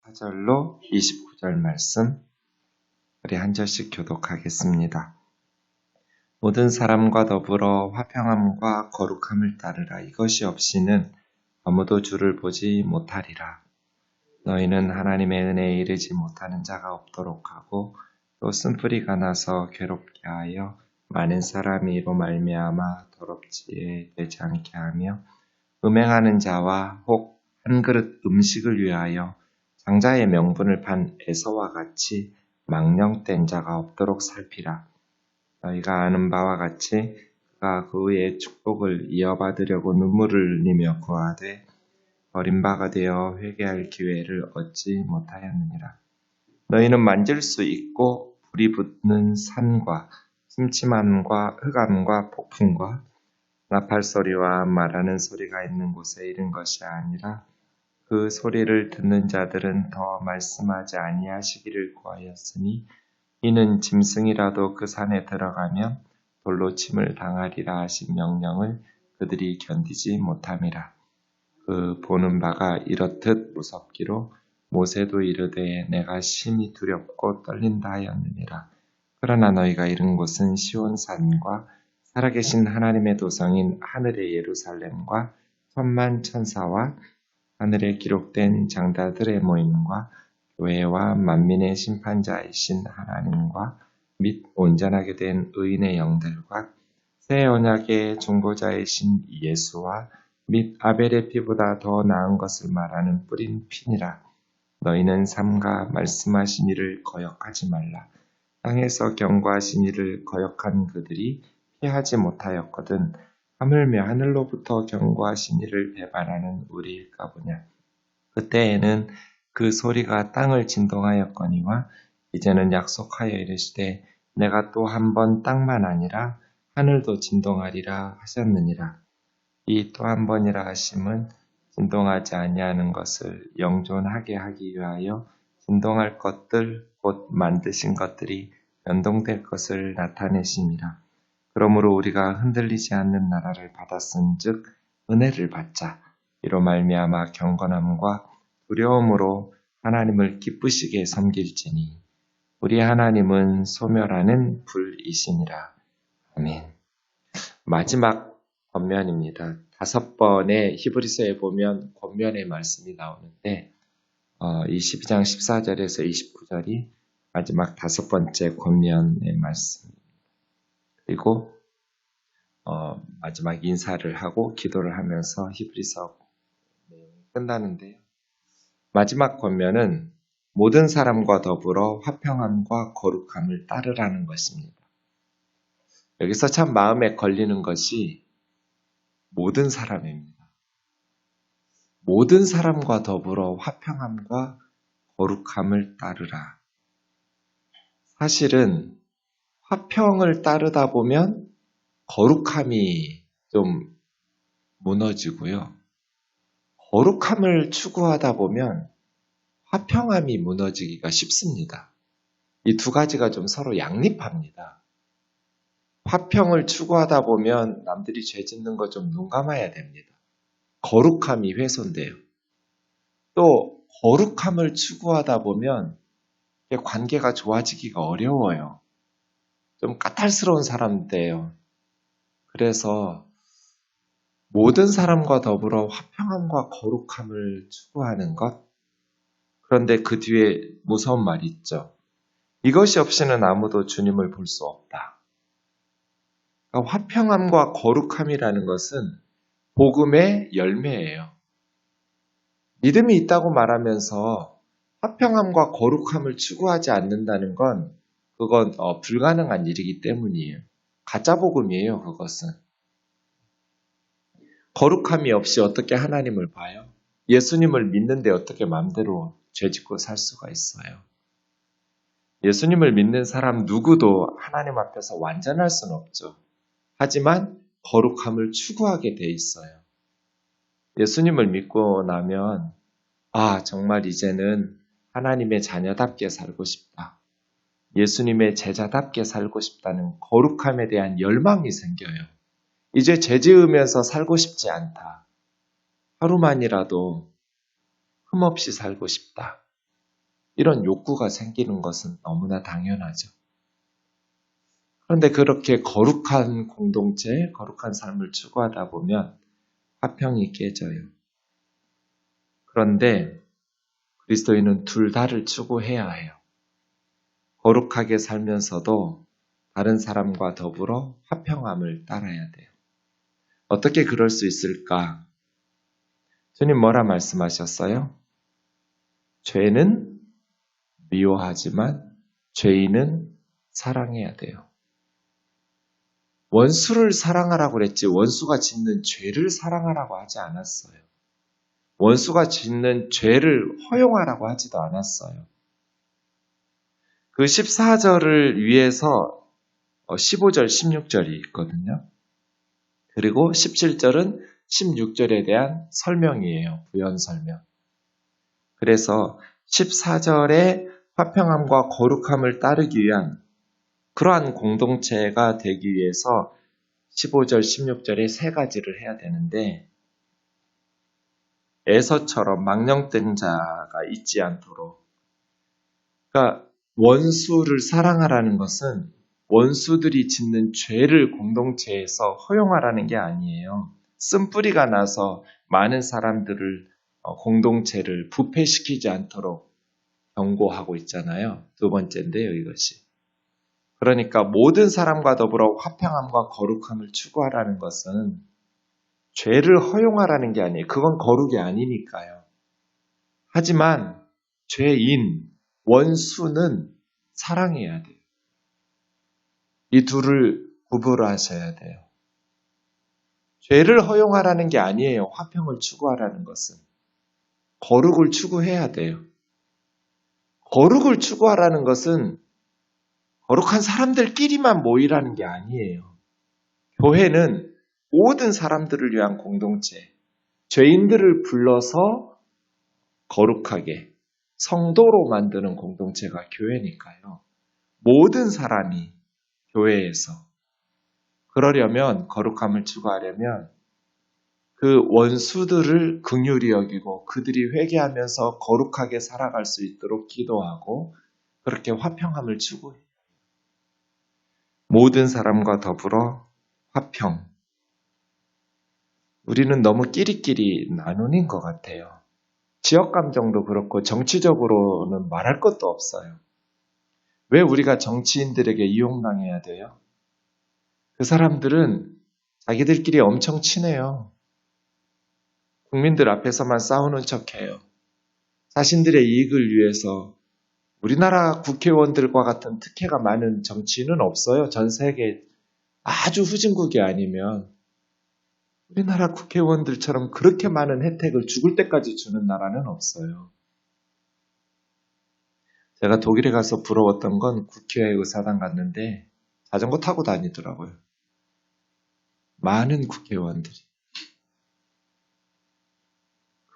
4절로 29절 말씀, 우리 한 절씩 교독하겠습니다. 모든 사람과 더불어 화평함과 거룩함을 따르라. 이것이 없이는 아무도 주를 보지 못하리라. 너희는 하나님의 은혜에 이르지 못하는 자가 없도록 하고 또 쓴뿌리가 나서 괴롭게 하여 많은 사람이 이로 말미암아 더럽지 되지 않게 하며 음행하는 자와 혹 한 그릇 음식을 위하여 장자의 명분을 판 에서와 같이 망령된 자가 없도록 살피라. 너희가 아는 바와 같이 그가 그의 축복을 이어받으려고 눈물을 흘리며 구하되 버림받아 되어 회개할 기회를 얻지 못하였느니라. 너희는 만질 수 있고 불이 붙는 산과 침침함과 흑암과 폭풍과 나팔 소리와 말하는 소리가 있는 곳에 이른 것이 아니라 그 소리를 듣는 자들은 더 말씀하지 아니하시기를 구하였으니 이는 짐승이라도 그 산에 들어가면 돌로 침을 당하리라 하신 명령을 그들이 견디지 못함이라. 그 보는 바가 이렇듯 무섭기로 모세도 이르되 내가 심히 두렵고 떨린다 하였느니라. 그러나 너희가 이른 곳은 시온산과 살아계신 하나님의 도성인 하늘의 예루살렘과 천만 천사와 하늘에 기록된 장자들의 모임과 교회와 만민의 심판자이신 하나님과 및 온전하게 된 의인의 영들과 새 언약의 중보자이신 예수와 및 아벨의 피보다 더 나은 것을 말하는 뿌린 피니라. 너희는 삼가 말씀하신 이를 거역하지 말라. 땅에서 경고하신 이를 거역한 그들이 피하지 못하였거든 하물며 하늘로부터 경고하신 이를 배반하는 우리일까 보냐. 그때에는 그 소리가 땅을 진동하였거니와 이제는 약속하여 이르시되 내가 또 한 번 땅만 아니라 하늘도 진동하리라 하셨느니라. 이 또 한 번이라 하심은 진동하지 아니하는 것을 영존하게 하기 위하여 진동할 것들 곧 만드신 것들이 변동될 것을 나타내심이라. 그러므로 우리가 흔들리지 않는 나라를 받았은즉 은혜를 받자. 이로 말미암아 경건함과 두려움으로 하나님을 기쁘시게 섬길지니 우리 하나님은 소멸하는 불이시니라. 아멘. 마지막 권면입니다. 5번의 히브리서에 보면 권면의 말씀이 나오는데 22장 14절에서 29절이 마지막 5번째 권면의 말씀. 그리고 마지막 인사를 하고 기도를 하면서 히브리서 내용이 끝나는데요. 마지막 권면은 모든 사람과 더불어 화평함과 거룩함을 따르라는 것입니다. 여기서 참 마음에 걸리는 것이 모든 사람입니다. 모든 사람과 더불어 화평함과 거룩함을 따르라. 사실은 화평을 따르다 보면 거룩함이 좀 무너지고요. 거룩함을 추구하다 보면 화평함이 무너지기가 쉽습니다. 이 두 가지가 좀 서로 양립합니다. 화평을 추구하다 보면 남들이 죄 짓는 거 좀 눈 감아야 됩니다. 거룩함이 훼손돼요. 또 거룩함을 추구하다 보면 관계가 좋아지기가 어려워요. 좀 까탈스러운 사람인데요. 그래서 모든 사람과 더불어 화평함과 거룩함을 추구하는 것. 그런데 그 뒤에 무서운 말이 있죠. 이것이 없이는 아무도 주님을 볼 수 없다. 그러니까 화평함과 거룩함이라는 것은 복음의 열매예요. 믿음이 있다고 말하면서 화평함과 거룩함을 추구하지 않는다는 건 그건 불가능한 일이기 때문이에요. 가짜 복음이에요, 그것은. 거룩함이 없이 어떻게 하나님을 봐요? 예수님을 믿는데 어떻게 마음대로 죄짓고 살 수가 있어요? 예수님을 믿는 사람 누구도 하나님 앞에서 완전할 수는 없죠. 하지만 거룩함을 추구하게 돼 있어요. 예수님을 믿고 나면 정말 이제는 하나님의 자녀답게 살고 싶다. 예수님의 제자답게 살고 싶다는 거룩함에 대한 열망이 생겨요. 이제 죄 지으면서 살고 싶지 않다. 하루만이라도 흠없이 살고 싶다. 이런 욕구가 생기는 것은 너무나 당연하죠. 그런데 그렇게 거룩한 공동체, 거룩한 삶을 추구하다 보면 화평이 깨져요. 그런데 그리스도인은 둘 다를 추구해야 해요. 거룩하게 살면서도 다른 사람과 더불어 화평함을 따라야 돼요. 어떻게 그럴 수 있을까? 주님 뭐라 말씀하셨어요? 죄는 미워하지만 죄인은 사랑해야 돼요. 원수를 사랑하라고 그랬지 원수가 짓는 죄를 사랑하라고 하지 않았어요. 원수가 짓는 죄를 허용하라고 하지도 않았어요. 그 14절을 위해서 15절, 16절이 있거든요. 그리고 17절은 16절에 대한 설명이에요. 부연 설명. 그래서 14절에 화평함과 거룩함을 따르기 위한 그러한 공동체가 되기 위해서 15절, 16절에 세 가지를 해야 되는데 에서처럼 망령된 자가 있지 않도록 그러니까 원수를 사랑하라는 것은 원수들이 짓는 죄를 공동체에서 허용하라는 게 아니에요. 쓴뿌리가 나서 많은 사람들을 공동체를 부패시키지 않도록 경고하고 있잖아요. 두 번째인데요, 이것이. 그러니까 모든 사람과 더불어 화평함과 거룩함을 추구하라는 것은 죄를 허용하라는 게 아니에요. 그건 거룩이 아니니까요. 하지만 죄인, 원수는 사랑해야 돼요. 이 둘을 구분하셔야 돼요. 죄를 허용하라는 게 아니에요. 화평을 추구하라는 것은. 거룩을 추구해야 돼요. 거룩을 추구하라는 것은 거룩한 사람들끼리만 모이라는 게 아니에요. 교회는 모든 사람들을 위한 공동체, 죄인들을 불러서 거룩하게 성도로 만드는 공동체가 교회니까요. 모든 사람이 교회에서 그러려면 거룩함을 추구하려면 그 원수들을 긍휼히 여기고 그들이 회개하면서 거룩하게 살아갈 수 있도록 기도하고 그렇게 화평함을 추구해요. 모든 사람과 더불어 화평. 우리는 너무 끼리끼리 나누는 것 같아요. 지역 감정도 그렇고 정치적으로는 말할 것도 없어요. 왜 우리가 정치인들에게 이용당해야 돼요? 그 사람들은 자기들끼리 엄청 친해요. 국민들 앞에서만 싸우는 척해요. 자신들의 이익을 위해서 우리나라 국회의원들과 같은 특혜가 많은 정치인은 없어요. 전 세계 아주 후진국이 아니면 우리나라 국회의원들처럼 그렇게 많은 혜택을 죽을 때까지 주는 나라는 없어요. 제가 독일에 가서 부러웠던 건 국회 의사당 갔는데 자전거 타고 다니더라고요. 많은 국회의원들이.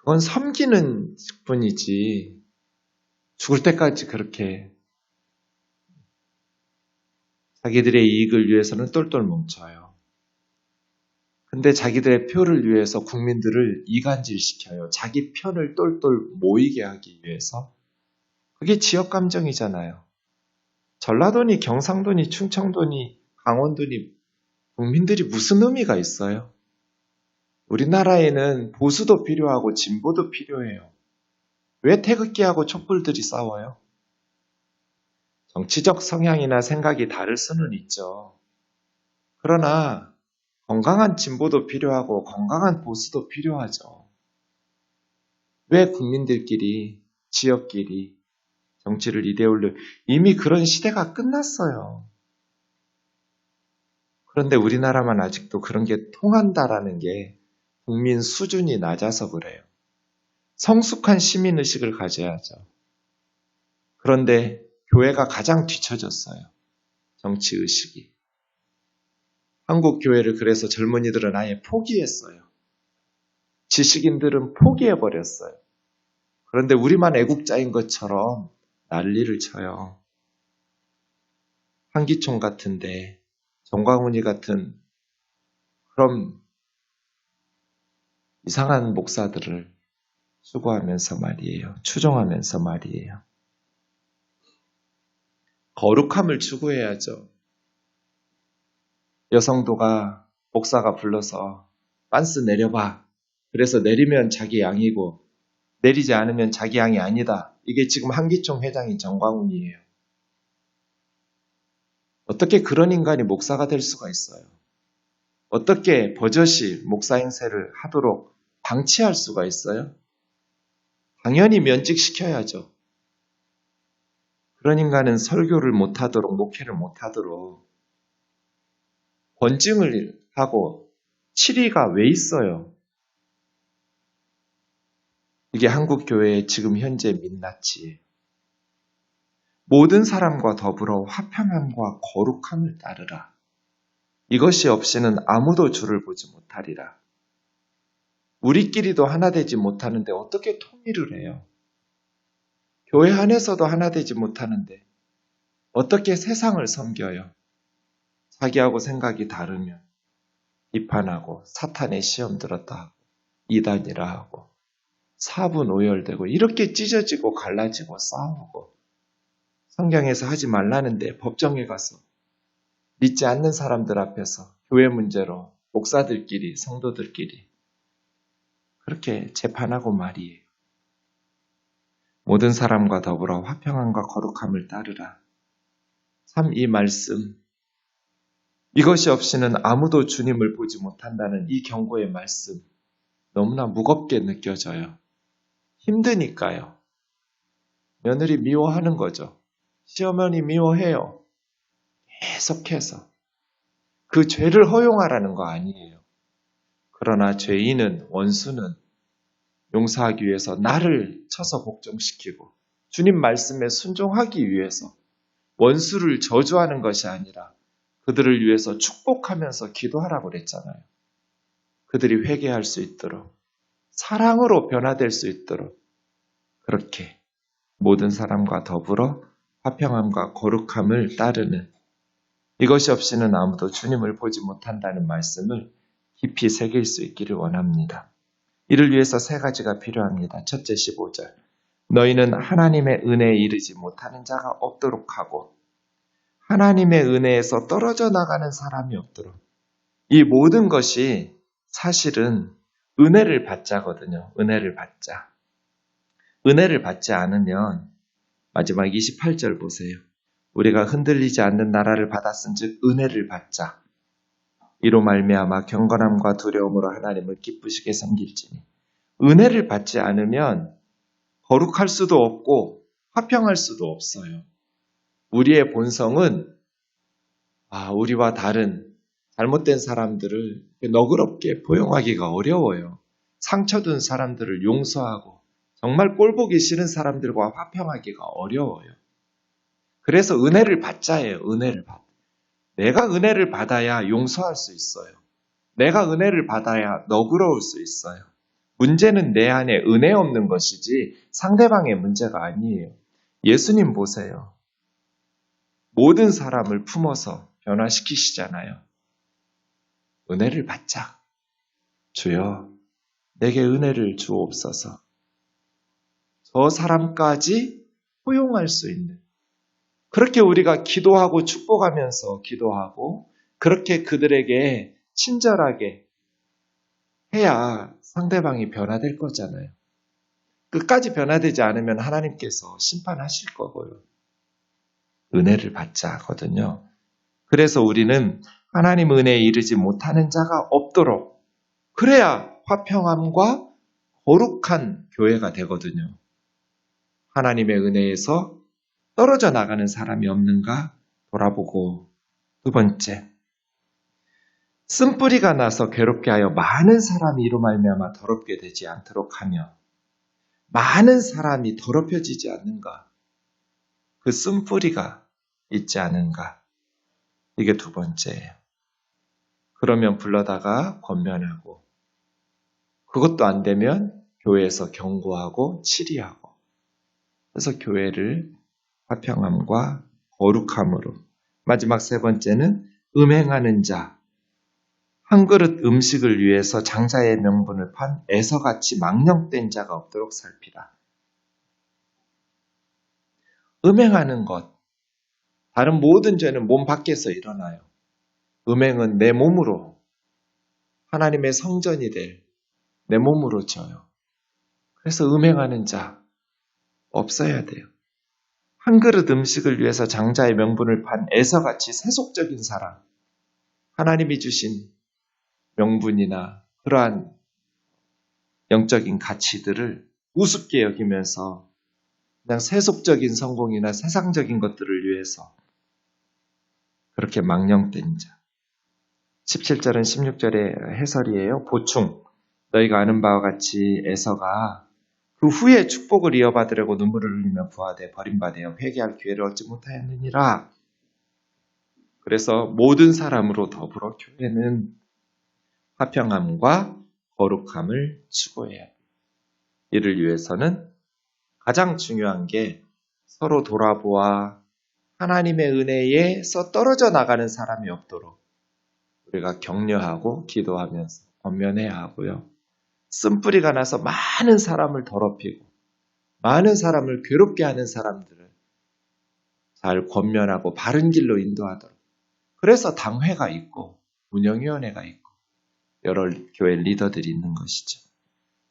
그건 섬기는 뿐이지 죽을 때까지 그렇게 자기들의 이익을 위해서는 똘똘 뭉쳐요. 근데 자기들의 표를 위해서 국민들을 이간질시켜요. 자기 편을 똘똘 모이게 하기 위해서. 그게 지역 감정이잖아요. 전라도니 경상도니 충청도니 강원도니 국민들이 무슨 의미가 있어요? 우리나라에는 보수도 필요하고 진보도 필요해요. 왜 태극기하고 촛불들이 싸워요? 정치적 성향이나 생각이 다를 수는 있죠. 그러나 건강한 진보도 필요하고 건강한 보수도 필요하죠. 왜 국민들끼리, 지역끼리 정치를 이대올려 이미 그런 시대가 끝났어요. 그런데 우리나라만 아직도 그런 게 통한다라는 게 국민 수준이 낮아서 그래요. 성숙한 시민의식을 가져야죠. 그런데 교회가 가장 뒤처졌어요. 정치의식이. 한국 교회를 그래서 젊은이들은 아예 포기했어요. 지식인들은 포기해버렸어요. 그런데 우리만 애국자인 것처럼 난리를 쳐요. 한기총 같은데 정광훈이 같은 그런 이상한 목사들을 수고하면서 말이에요. 추종하면서 말이에요. 거룩함을 추구해야죠. 여성도가 목사가 불러서 빤스 내려봐. 그래서 내리면 자기 양이고 내리지 않으면 자기 양이 아니다. 이게 지금 한기총 회장인 정광훈이에요. 어떻게 그런 인간이 목사가 될 수가 있어요? 어떻게 버젓이 목사 행세를 하도록 방치할 수가 있어요? 당연히 면직시켜야죠. 그런 인간은 설교를 못하도록, 목회를 못하도록 권증을 하고 치리가 왜 있어요? 이게 한국 교회의 지금 현재 민낯이에요. 모든 사람과 더불어 화평함과 거룩함을 따르라. 이것이 없이는 아무도 주를 보지 못하리라. 우리끼리도 하나 되지 못하는데 어떻게 통일을 해요? 교회 안에서도 하나 되지 못하는데 어떻게 세상을 섬겨요? 자기하고 생각이 다르면 비판하고 사탄의 시험 들었다 하고 이단이라 하고 사분오열되고 이렇게 찢어지고 갈라지고 싸우고 성경에서 하지 말라는데 법정에 가서 믿지 않는 사람들 앞에서 교회 문제로 목사들끼리 성도들끼리 그렇게 재판하고 말이에요. 모든 사람과 더불어 화평함과 거룩함을 따르라. 참 이 말씀, 이것이 없이는 아무도 주님을 보지 못한다는 이 경고의 말씀 너무나 무겁게 느껴져요. 힘드니까요. 며느리 미워하는 거죠. 시어머니 미워해요. 계속해서. 그 죄를 허용하라는 거 아니에요. 그러나 죄인은, 원수는 용서하기 위해서 나를 쳐서 복종시키고 주님 말씀에 순종하기 위해서 원수를 저주하는 것이 아니라 그들을 위해서 축복하면서 기도하라고 그랬잖아요. 그들이 회개할 수 있도록 사랑으로 변화될 수 있도록 그렇게 모든 사람과 더불어 화평함과 거룩함을 따르는 이것이 없이는 아무도 주님을 보지 못한다는 말씀을 깊이 새길 수 있기를 원합니다. 이를 위해서 세 가지가 필요합니다. 첫째 15절. 너희는 하나님의 은혜에 이르지 못하는 자가 없도록 하고 하나님의 은혜에서 떨어져 나가는 사람이 없도록. 이 모든 것이 사실은 은혜를 받자거든요. 은혜를 받자. 은혜를 받지 않으면 마지막 28절 보세요. 우리가 흔들리지 않는 나라를 받았은즉 은혜를 받자. 이로 말미암아 경건함과 두려움으로 하나님을 기쁘시게 섬길지니. 은혜를 받지 않으면 거룩할 수도 없고 화평할 수도 없어요. 우리의 본성은 우리와 다른 잘못된 사람들을 너그럽게 포용하기가 어려워요. 상처 준 사람들을 용서하고 정말 꼴보기 싫은 사람들과 화평하기가 어려워요. 그래서 은혜를 받자예요. 은혜를 받. 내가 은혜를 받아야 용서할 수 있어요. 내가 은혜를 받아야 너그러울 수 있어요. 문제는 내 안에 은혜 없는 것이지 상대방의 문제가 아니에요. 예수님 보세요. 모든 사람을 품어서 변화시키시잖아요. 은혜를 받자. 주여, 내게 은혜를 주옵소서. 저 사람까지 포용할 수 있는 그렇게 우리가 기도하고 축복하면서 기도하고 그렇게 그들에게 친절하게 해야 상대방이 변화될 거잖아요. 끝까지 변화되지 않으면 하나님께서 심판하실 거고요. 은혜를 받자거든요. 그래서 우리는 하나님 은혜에 이르지 못하는 자가 없도록 그래야 화평함과 거룩한 교회가 되거든요. 하나님의 은혜에서 떨어져 나가는 사람이 없는가 돌아보고 두 번째, 쓴뿌리가 나서 괴롭게 하여 많은 사람이 이로 말미암아 더럽게 되지 않도록 하며 많은 사람이 더럽혀지지 않는가 그 쓴뿌리가 있지 않은가 이게 두 번째예요. 그러면 불러다가 권면하고 그것도 안 되면 교회에서 경고하고 치리하고 그래서 교회를 화평함과 거룩함으로 마지막 세 번째는 음행하는 자 한 그릇 음식을 위해서 장자의 명분을 판 에서같이 망령된 자가 없도록 살피라. 음행하는 것 다른 모든 죄는 몸 밖에서 일어나요. 음행은 내 몸으로, 하나님의 성전이 될 내 몸으로 져요. 그래서 음행하는 자 없어야 돼요. 한 그릇 음식을 위해서 장자의 명분을 판 에서같이 세속적인 사람, 하나님이 주신 명분이나 그러한 영적인 가치들을 우습게 여기면서 그냥 세속적인 성공이나 세상적인 것들을 위해서 그렇게 망령된 자. 17절은 16절의 해설이에요. 보충. 너희가 아는 바와 같이 에서가 그 후에 축복을 이어받으려고 눈물을 흘리며 부하되 버림받아 회개할 기회를 얻지 못하였느니라. 그래서 모든 사람으로 더불어 교회는 화평함과 거룩함을 추구해야 합니다. 이를 위해서는 가장 중요한 게 서로 돌아보아 하나님의 은혜에서 떨어져 나가는 사람이 없도록 우리가 격려하고 기도하면서 권면해야 하고요. 쓴뿌리가 나서 많은 사람을 더럽히고 많은 사람을 괴롭게 하는 사람들을 잘 권면하고 바른 길로 인도하도록. 그래서 당회가 있고 운영위원회가 있고 여러 교회 리더들이 있는 것이죠.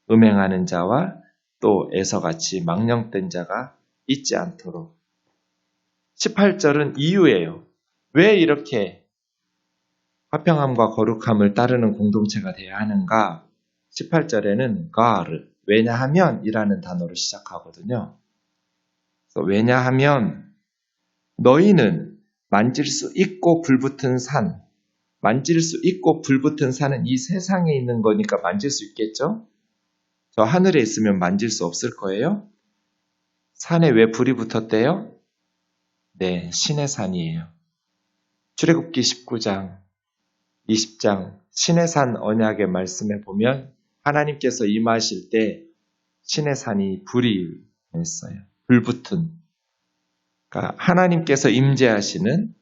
음행하는 자와 또 에서같이 망령된 자가 있지 않도록. 18절은 이유예요. 왜 이렇게 화평함과 거룩함을 따르는 공동체가 되어야 하는가? 18절에는 가르, 왜냐하면 이라는 단어로 시작하거든요. 그래서 왜냐하면 너희는 만질 수 있고 불붙은 산, 만질 수 있고 불붙은 산은 이 세상에 있는 거니까 만질 수 있겠죠? 저 하늘에 있으면 만질 수 없을 거예요? 산에 왜 불이 붙었대요? 네, 신의 산이에요. 출애굽기 19장, 20장 신의 산 언약의 말씀에 보면 하나님께서 임하실 때 신의 산이 불이 냈어요. 불붙은. 그러니까 하나님께서 임재하시는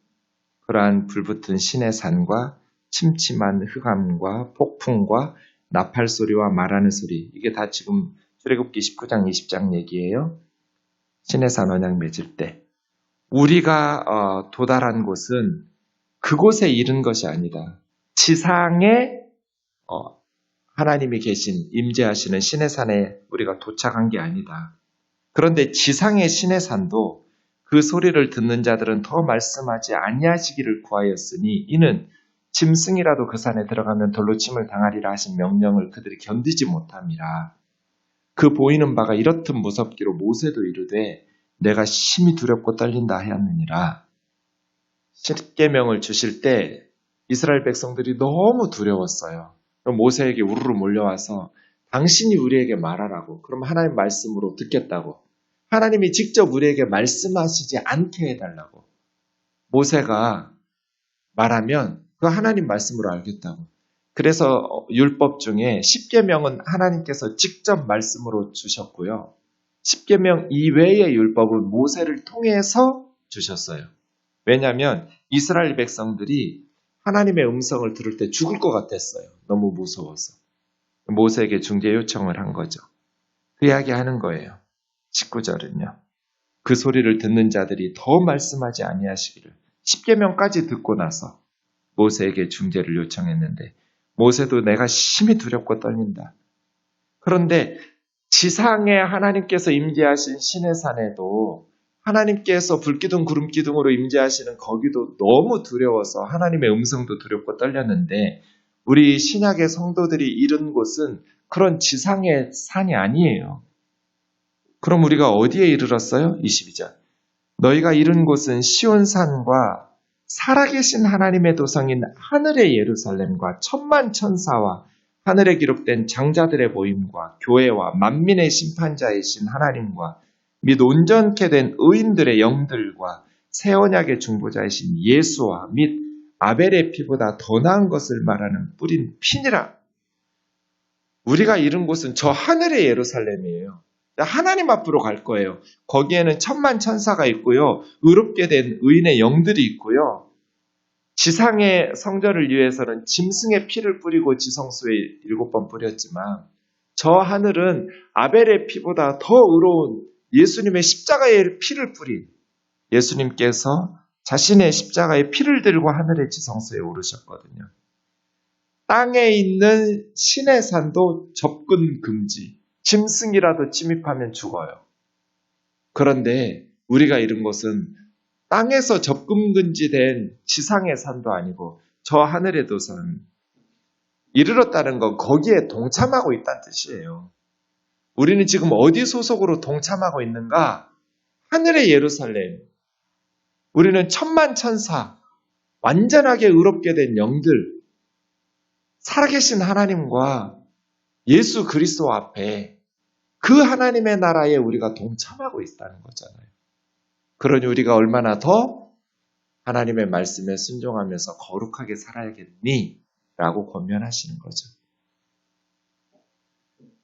그러한 불붙은 신의 산과 침침한 흑암과 폭풍과 나팔 소리와 말하는 소리. 이게 다 지금 출애굽기 19장, 20장 얘기예요. 신의 산 언약 맺을 때. 우리가 도달한 곳은 그곳에 이른 것이 아니다. 지상에 하나님이 계신 임재하시는 신의 산에 우리가 도착한 게 아니다. 그런데 지상의 신의 산도 그 소리를 듣는 자들은 더 말씀하지 아니하시기를 구하였으니 이는 짐승이라도 그 산에 들어가면 돌로 침을 당하리라 하신 명령을 그들이 견디지 못함이라. 그 보이는 바가 이렇듯 무섭기로 모세도 이르되 내가 심히 두렵고 떨린다 하였느니라. 십계명을 주실 때 이스라엘 백성들이 너무 두려웠어요. 그럼 모세에게 우르르 몰려와서 당신이 우리에게 말하라고. 그럼 하나님 말씀으로 듣겠다고. 하나님이 직접 우리에게 말씀하시지 않게 해달라고. 모세가 말하면 그 하나님 말씀으로 알겠다고. 그래서 율법 중에 십계명은 하나님께서 직접 말씀으로 주셨고요. 십계명 이외의 율법은 모세를 통해서 주셨어요. 왜냐하면 이스라엘 백성들이 하나님의 음성을 들을 때 죽을 것 같았어요. 너무 무서워서. 모세에게 중재 요청을 한 거죠. 그 이야기 하는 거예요. 19절은요. 그 소리를 듣는 자들이 더 말씀하지 아니하시기를 십계명까지 듣고 나서 모세에게 중재를 요청했는데 모세도 내가 심히 두렵고 떨린다. 그런데 지상에 하나님께서 임재하신 신의 산에도 하나님께서 불기둥 구름기둥으로 임재하시는 거기도 너무 두려워서 하나님의 음성도 두렵고 떨렸는데 우리 신약의 성도들이 이른 곳은 그런 지상의 산이 아니에요. 그럼 우리가 어디에 이르렀어요? 22절. 너희가 이른 곳은 시온산과 살아계신 하나님의 도성인 하늘의 예루살렘과 천만 천사와 하늘에 기록된 장자들의 모임과 교회와 만민의 심판자이신 하나님과 및 온전케 된 의인들의 영들과 새 언약의 중보자이신 예수와 및 아벨의 피보다 더 나은 것을 말하는 뿌린 피니라. 우리가 이른 곳은 저 하늘의 예루살렘이에요. 하나님 앞으로 갈 거예요. 거기에는 천만 천사가 있고요. 의롭게 된 의인의 영들이 있고요. 지상의 성전을 위해서는 짐승의 피를 뿌리고 지성소에 7번 뿌렸지만 저 하늘은 아벨의 피보다 더 의로운 예수님의 십자가의 피를 뿌린 예수님께서 자신의 십자가의 피를 들고 하늘의 지성소에 오르셨거든요. 땅에 있는 신의 산도 접근 금지, 짐승이라도 침입하면 죽어요. 그런데 우리가 이룬 것은 땅에서 접근 금지된 지상의 산도 아니고 저 하늘의 도산, 이르렀다는 건 거기에 동참하고 있다는 뜻이에요. 우리는 지금 어디 소속으로 동참하고 있는가? 하늘의 예루살렘. 우리는 천만천사, 완전하게 의롭게 된 영들, 살아계신 하나님과 예수 그리스도 앞에 그 하나님의 나라에 우리가 동참하고 있다는 거잖아요. 그러니 우리가 얼마나 더 하나님의 말씀에 순종하면서 거룩하게 살아야겠니? 라고 권면하시는 거죠.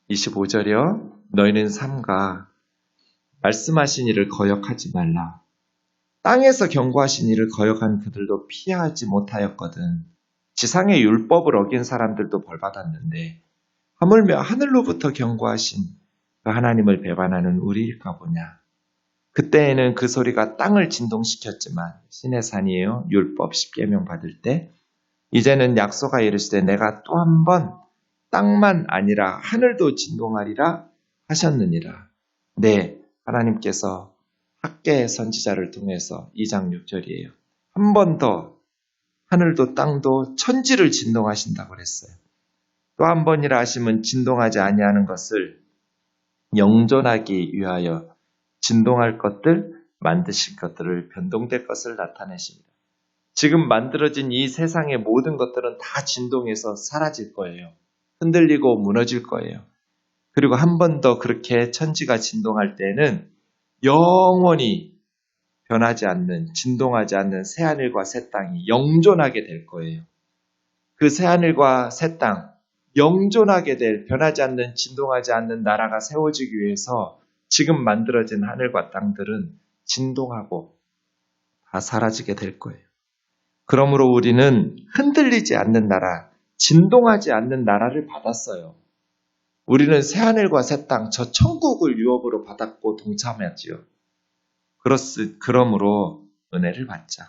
25절이요. 너희는 삼가 말씀하신 이를 거역하지 말라. 땅에서 경고하신 이를 거역한 그들도 피하지 못하였거든. 지상의 율법을 어긴 사람들도 벌받았는데 하물며 하늘로부터 경고하신 그 하나님을 배반하는 우리일까 보냐. 그때에는 그 소리가 땅을 진동시켰지만 신의 산이에요. 율법 10계명 받을 때 이제는 약속하 이르시되 내가 또 한 번 땅만 아니라 하늘도 진동하리라 하셨느니라. 네, 하나님께서 학개 선지자를 통해서 2장 6절이에요. 한 번 더 하늘도 땅도 천지를 진동하신다고 그랬어요. 또 한 번이라 하시면 진동하지 아니하는 것을 영존하기 위하여 진동할 것들, 만드실 것들을 변동될 것을 나타내십니다. 지금 만들어진 이 세상의 모든 것들은 다 진동해서 사라질 거예요. 흔들리고 무너질 거예요. 그리고 한 번 더 그렇게 천지가 진동할 때는 영원히 변하지 않는, 진동하지 않는 새하늘과 새 땅이 영존하게 될 거예요. 그 새하늘과 새 땅, 영존하게 될, 변하지 않는, 진동하지 않는 나라가 세워지기 위해서 지금 만들어진 하늘과 땅들은 진동하고 다 사라지게 될 거예요. 그러므로 우리는 흔들리지 않는 나라, 진동하지 않는 나라를 받았어요. 우리는 새하늘과 새 땅, 저 천국을 유업으로 받았고 동참하지요. 그러므로 은혜를 받자.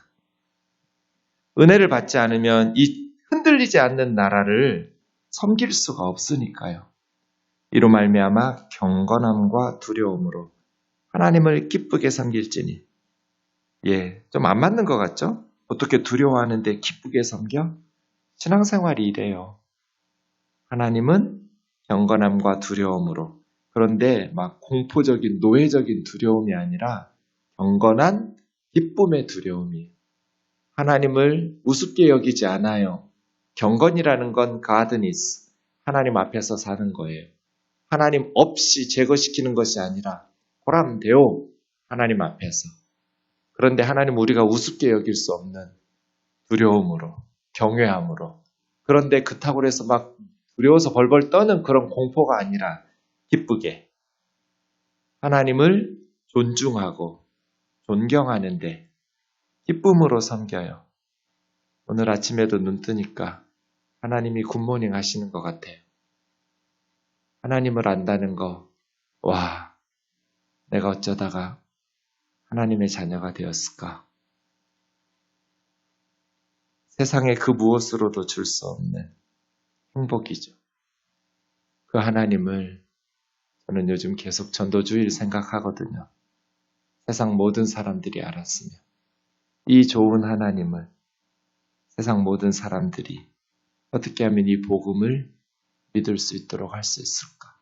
은혜를 받지 않으면 이 흔들리지 않는 나라를 섬길 수가 없으니까요. 이로 말미암아 경건함과 두려움으로 하나님을 기쁘게 섬길지니. 좀 안 맞는 것 같죠? 어떻게 두려워하는데 기쁘게 섬겨? 신앙생활이 이래요. 하나님은 경건함과 두려움으로. 그런데 막 공포적인 노예적인 두려움이 아니라 경건한 기쁨의 두려움이에요. 하나님을 우습게 여기지 않아요. 경건이라는 건 가드니스, 하나님 앞에서 사는 거예요. 하나님 없이 제거시키는 것이 아니라 고람되오, 하나님 앞에서. 그런데 하나님 우리가 우습게 여길 수 없는 두려움으로, 경외함으로. 그런데 그렇다고 해서 막 두려워서 벌벌 떠는 그런 공포가 아니라 기쁘게 하나님을 존중하고 존경하는데 기쁨으로 섬겨요. 오늘 아침에도 눈 뜨니까 하나님이 굿모닝 하시는 것 같아요. 하나님을 안다는 거, 와, 내가 어쩌다가 하나님의 자녀가 되었을까? 세상에 그 무엇으로도 줄 수 없는 행복이죠. 그 하나님을 저는 요즘 계속 전도주의를 생각하거든요. 세상 모든 사람들이 알았으면 이 좋은 하나님을 세상 모든 사람들이 어떻게 하면 이 복음을 믿을 수 있도록 할 수 있을까?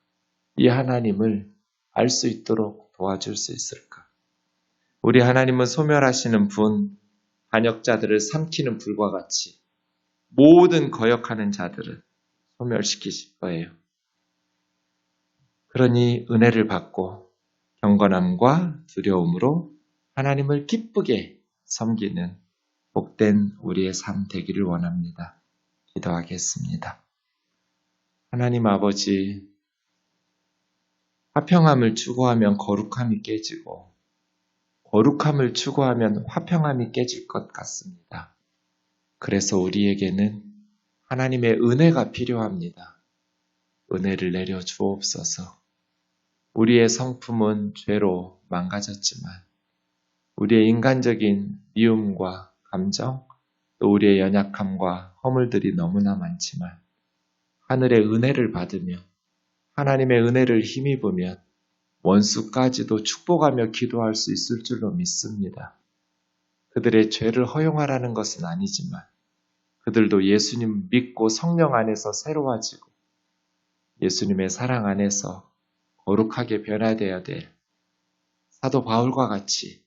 이 하나님을 알 수 있도록 도와줄 수 있을까? 우리 하나님은 소멸하시는 분, 반역자들을 삼키는 불과 같이 모든 거역하는 자들을 소멸시키실 거예요. 그러니 은혜를 받고 경건함과 두려움으로 하나님을 기쁘게 섬기는 복된 우리의 삶 되기를 원합니다. 기도하겠습니다. 하나님 아버지, 화평함을 추구하면 거룩함이 깨지고 거룩함을 추구하면 화평함이 깨질 것 같습니다. 그래서 우리에게는 하나님의 은혜가 필요합니다. 은혜를 내려 주옵소서. 우리의 성품은 죄로 망가졌지만 우리의 인간적인 미움과 감정, 또 우리의 연약함과 허물들이 너무나 많지만 하늘의 은혜를 받으며 하나님의 은혜를 힘입으면 원수까지도 축복하며 기도할 수 있을 줄로 믿습니다. 그들의 죄를 허용하라는 것은 아니지만 그들도 예수님 믿고 성령 안에서 새로워지고 예수님의 사랑 안에서 거룩하게 변화되어야 될 사도 바울과 같이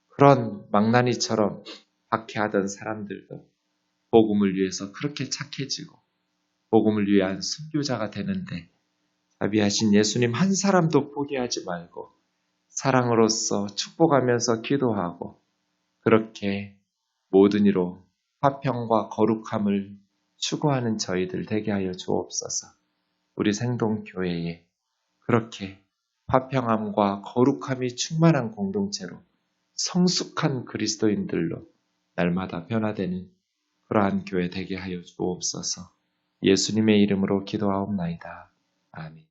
그런 망나니처럼 박해하던 사람들도 복음을 위해서 그렇게 착해지고 복음을 위한 순교자가 되는데 자비하신 예수님 한 사람도 포기하지 말고 사랑으로서 축복하면서 기도하고 그렇게 모든 이로 화평과 거룩함을 추구하는 저희들 되게 하여 주옵소서. 우리 생동교회에 그렇게 화평함과 거룩함이 충만한 공동체로 성숙한 그리스도인들로 날마다 변화되는 그러한 교회 되게 하여 주옵소서. 예수님의 이름으로 기도하옵나이다. 아멘.